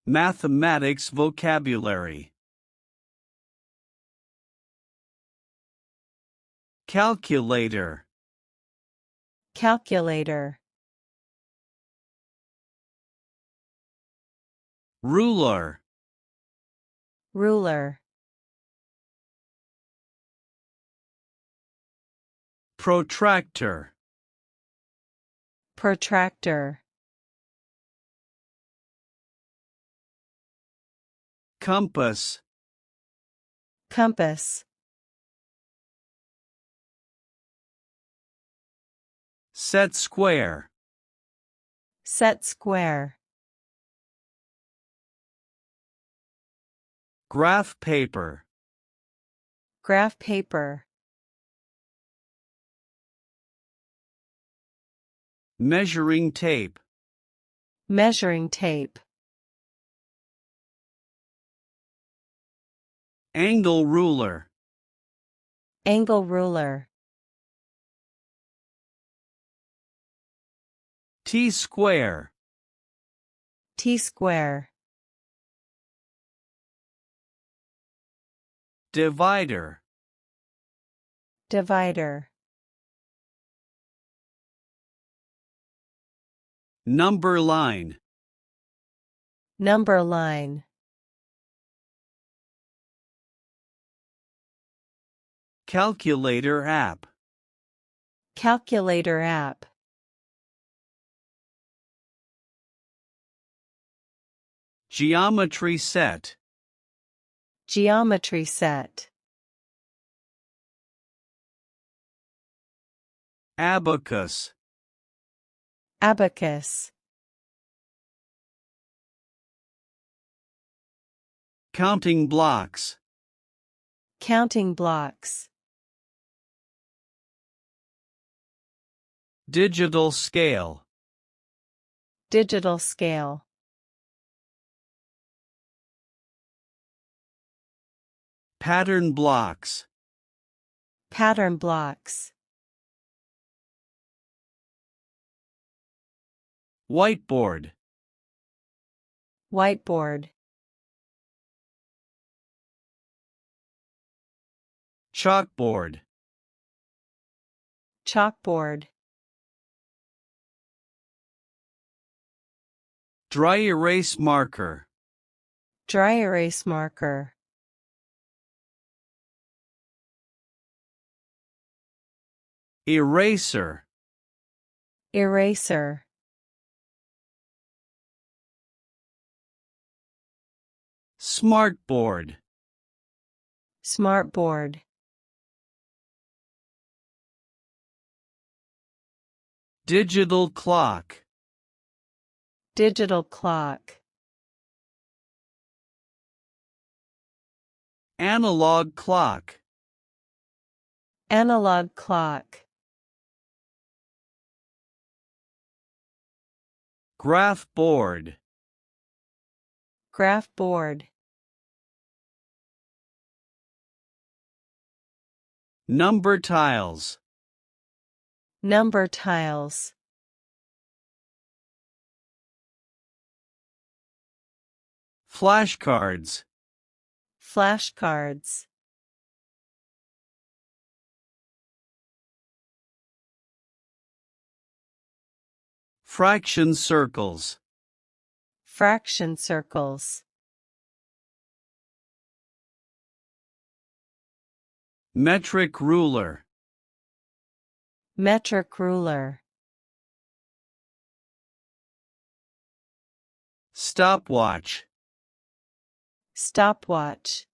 Mathematics vocabulary. Calculator. Calculator. Ruler. Ruler. Protractor. Protractor. Compass. Compass. Set square. Set square. Graph paper. Graph paper. Measuring tape. Measuring tape. Angle ruler. Angle ruler. T-square. T-square. Divider. Divider. Number line. Number line. Calculator app. Calculator app. Geometry set. Geometry set. Abacus. Abacus. Counting blocks. Counting blocks. Digital scale. Digital scale. Pattern blocks. Pattern blocks. Whiteboard. Whiteboard. Chalkboard. Chalkboard. Dry erase marker. Dry erase marker. Eraser. Eraser. Smartboard. Smartboard. Digital clock. Digital clock. Analog clock. Analog clock. Graph board. Graph board. Number tiles. Number tiles. Flashcards. Flashcards. Fraction circles. Fraction circles. Metric ruler. Metric ruler. Stopwatch. Stopwatch.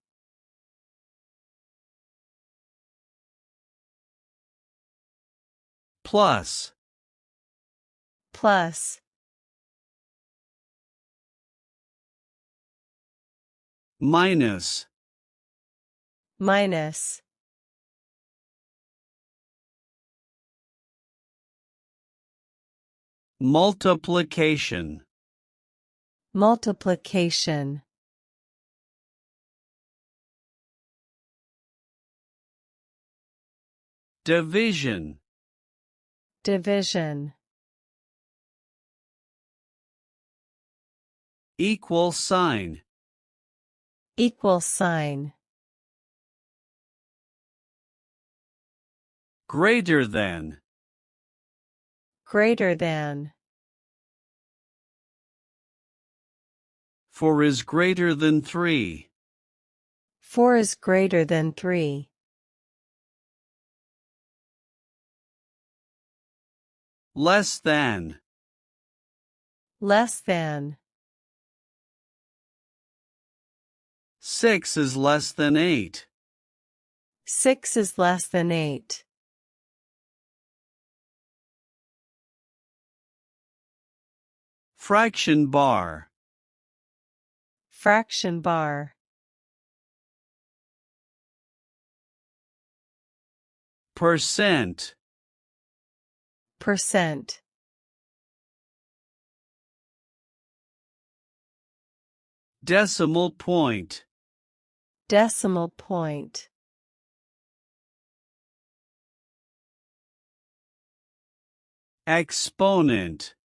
Plus. Plus. Minus. Minus. Multiplication. Multiplication. Division. Division. Equal sign. Equal sign. Greater than. Greater than. 4 is greater than 3. 4 is greater than 3. Less than. Less than. 6 is less than 8. 6 is less than 8. Fraction bar. Fraction bar. Percent. Percent. Decimal point. Decimal point. Exponent.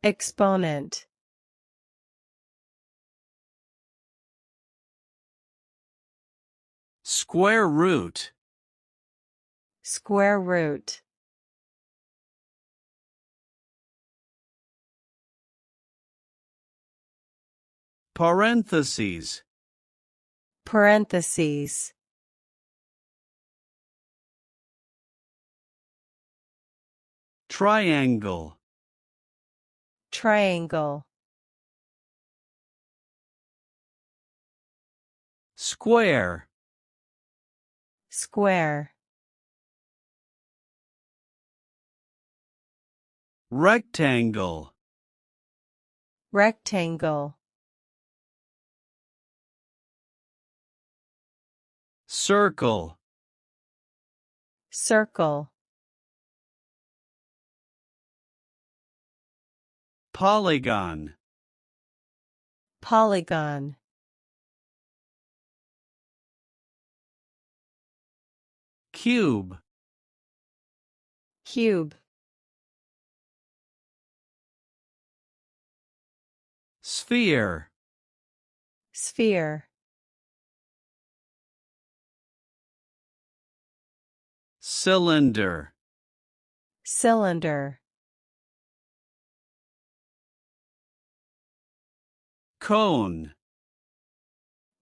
Exponent. Square root. Square root. Parentheses. Parentheses. Triangle. Triangle. Square. Square. Rectangle. Rectangle. Circle. Circle. Polygon. Polygon. Cube. Cube. Sphere. Sphere. Cylinder. Cylinder. Cone.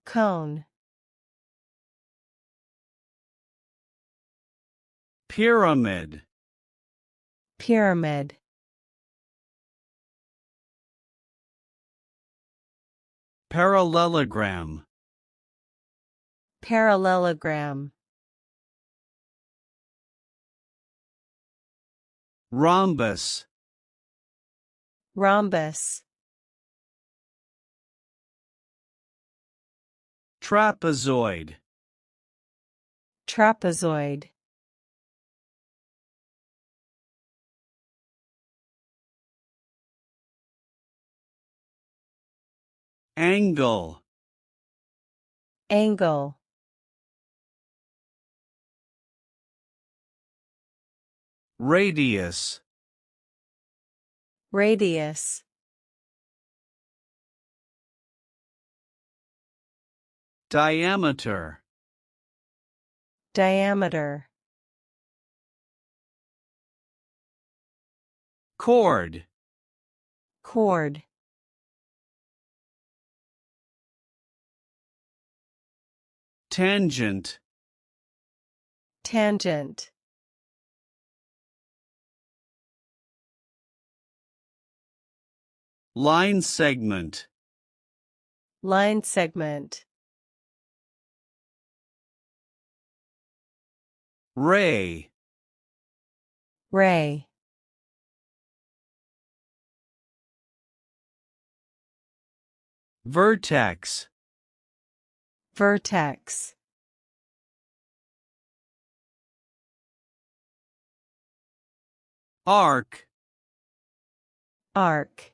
Cone. Pyramid. Pyramid. Parallelogram. Parallelogram. Rhombus. Rhombus. Trapezoid. Trapezoid. Angle. Angle. Radius. Radius. Diameter. Diameter. Chord. Chord. Tangent. Tangent. Line segment. Line segment. Ray. Ray. Vertex. Vertex. Arc. Arc.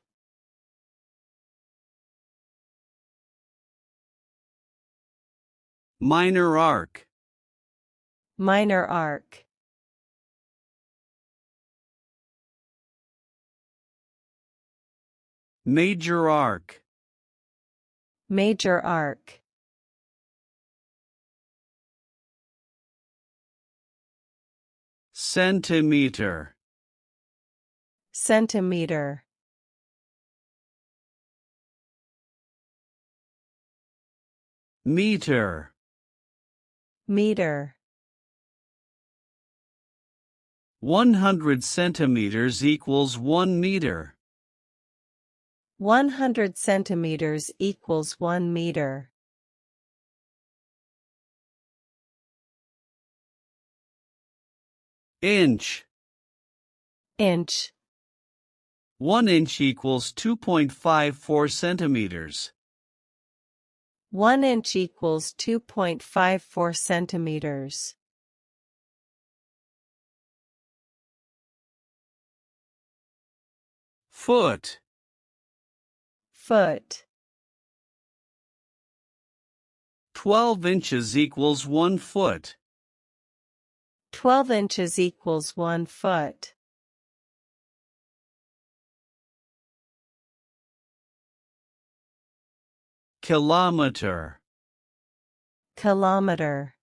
Minor arc. Minor arc. Major arc. Major arc. Centimeter. Centimeter. Meter. Meter. 100 centimeters equals 1 meter. 100 centimeters equals 1 meter. Inch. Inch. 1 inch equals 2.54 centimeters. 1 inch equals 2.54 centimeters. Foot. Foot. 12 inches equals 1 foot. 12 inches equals 1 foot. Kilometer. Kilometer.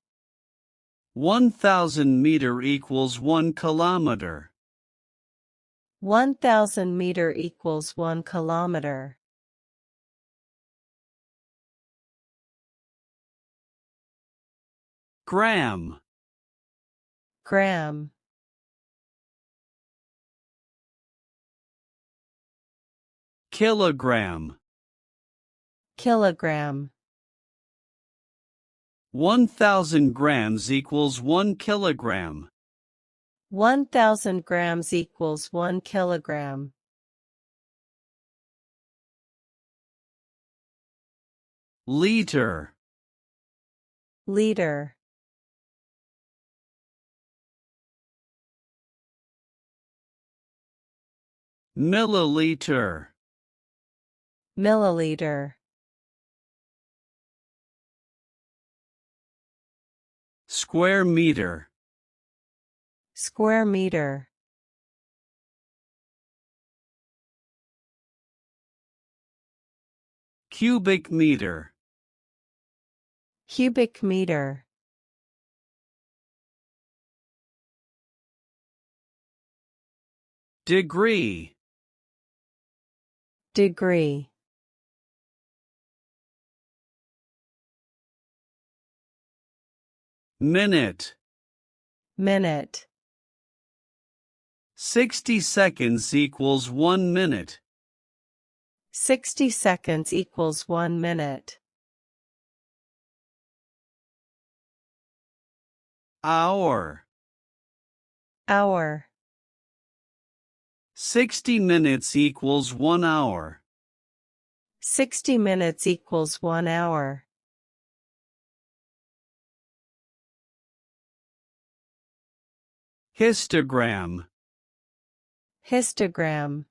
1,000 meter equals 1 kilometer. 1,000 meter equals 1 kilometer. Gram. Gram. Kilogram. Kilogram. 1,000 grams equals 1 kilogram. 1,000 grams equals 1 kilogram. Liter. Liter. Milliliter. Milliliter. Square meter. Square meter. Cubic meter. Cubic meter. Degree. Degree. Minute. Minute. 60 seconds equals 1 minute. 60 seconds equals 1 minute. Hour. Hour. 60 minutes equals 1 hour. 60 minutes equals 1 hour. Histogram. Histogram.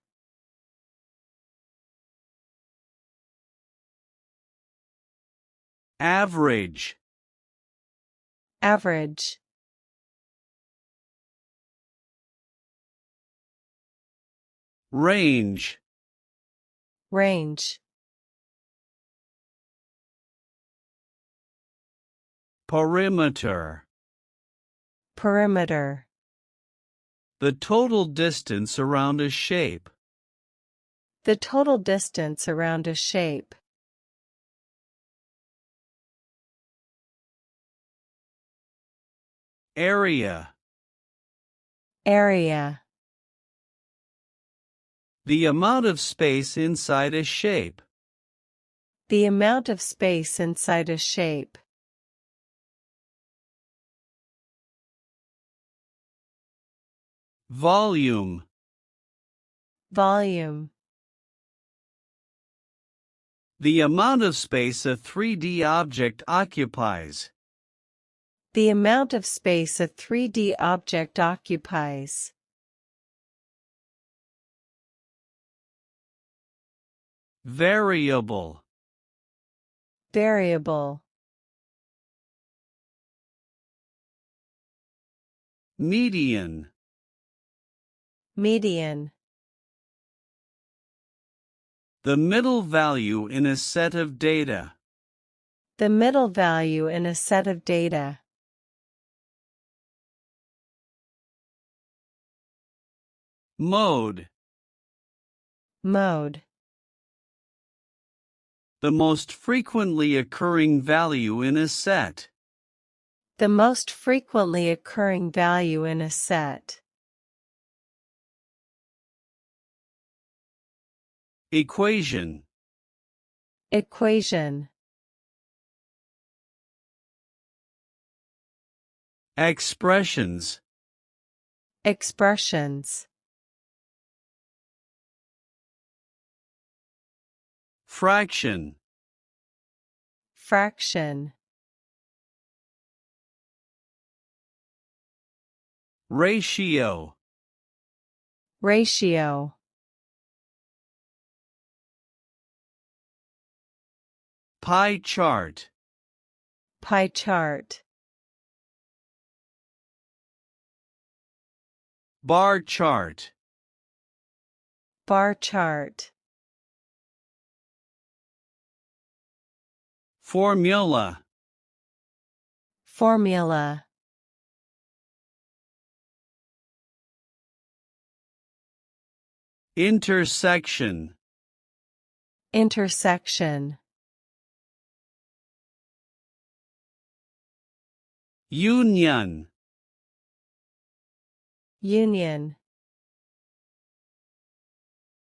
Average. Average. Range. Range. Perimeter. Perimeter. The total distance around a shape. The total distance around a shape. Area. Area. The amount of space inside a shape. The amount of space inside a shape. Volume. Volume. The amount of space a 3D object occupies. The amount of space a 3D object occupies. Variable. Variable. Median. Median. The middle value in a set of data. The middle value in a set of data. Mode. Mode. The most frequently occurring value in a set. The most frequently occurring value in a set. Equation. Equation. Expressions. Expressions. Fraction. Fraction. Ratio. Ratio. Pie chart. Pie chart. Bar chart. Bar chart. Formula. Formula. Intersection. Intersection. Union. Union.